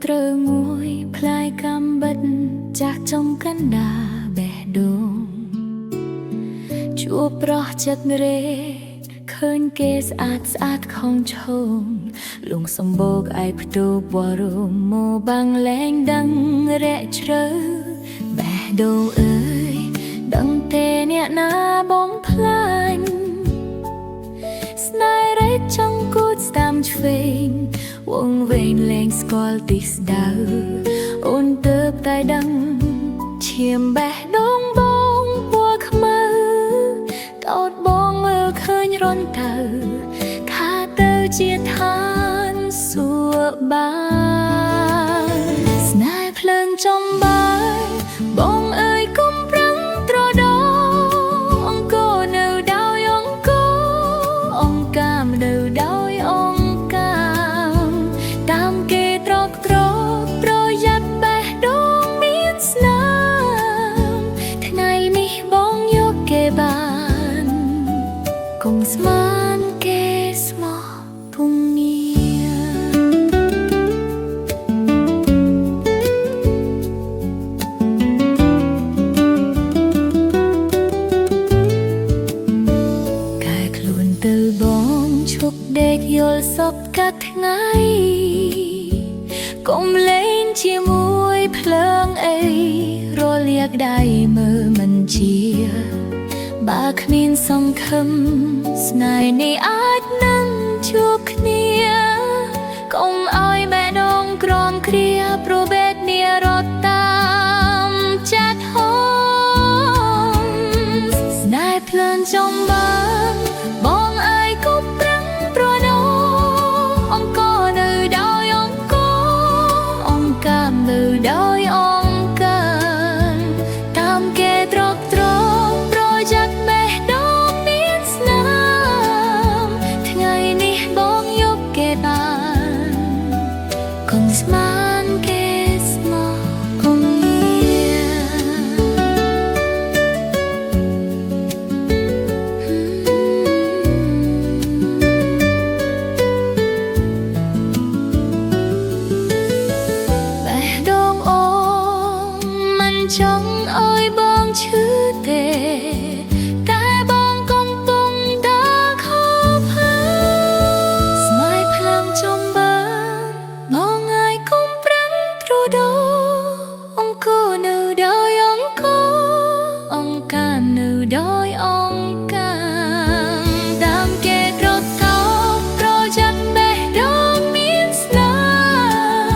ត្រូវមួយផ្លាយកំបិតចាស់ចំកណ្ដាបេះដូងជួបប្រោះចិត្តរេឃើញគេស្អាតស្អាតខំឈងលងសម្បូកឯផ្ទូបរមោបាំងលែងដឹងរែកជ្រៅបេះដូងអើយដឹងទេអ្នកណាបងផ្លាញ់ស្នេហ៍រែកចង់គូចស្ដាំឆ្វេងវងវែងលែងស្គាល់ទីស្ដៅអូនទើបតែដឹងឈាមបេះដូងបងពណ៌ខ្មៅតោតបងមើលឃើញរន់ទៅថាទៅជាឋានសួគ៌បានស្នេហ៍ភ្លើងចំបាយបងអើយកុំប្រឹងត្រដោអង្គរនៅដោយអង្គរអង្គកាមនៅដោយអង្គកាមតាមគេត្រកត្រកប្រយ័ត្នបេះដូងមានស្នាមថ្ងៃនេះបងយកគេបានកុំស្មានគេស្មោះពុំងារកែខ្លួនទៅបងឈប់ដេកយល់សពកាត់ថ្ងៃកុំលេងជាមួយភ្លើងអីរលាកដៃមើលមិនជាបើគ្មានសង្ឃឹមស្នេហ៍នេះអាចនឹងជួបគ្នាកុំឲ្យបេះដូងក្រំគ្រាព្រោះបេះនារត់តាមចាត់ហងស្នេហ៍ភ្លើងចំបានបងអើយគប់ប្រឹងប្រដោអង្គរនៅដោយអង្គរអង្គកាមនៅដោយអង្គកាមតាមគេត្រកត្រកប្រយ័ត្នបេះដូងមានស្នាមថ្ងៃនេះបងយកគេបានកុំស្មានគេស្មោះពុំងាបេះដូងអូនមិនចង់ឲ្យបងឈឺទេតែបងកំពុងដើរខុសផ្លូវស្នេហ៍ភ្លើងចំបានបងហើយកុំប្រឹងទ្រដោអង្គរនៅដោយអង្គរអង្គកាមនៅដោយអង្គកាមតាមគេត្រកថោកប្រយ័ត្នបេះដូងមានស្នា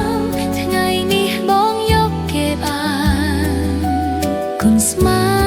មថ្ងៃនេះបងយកគេបានកុំស្មាន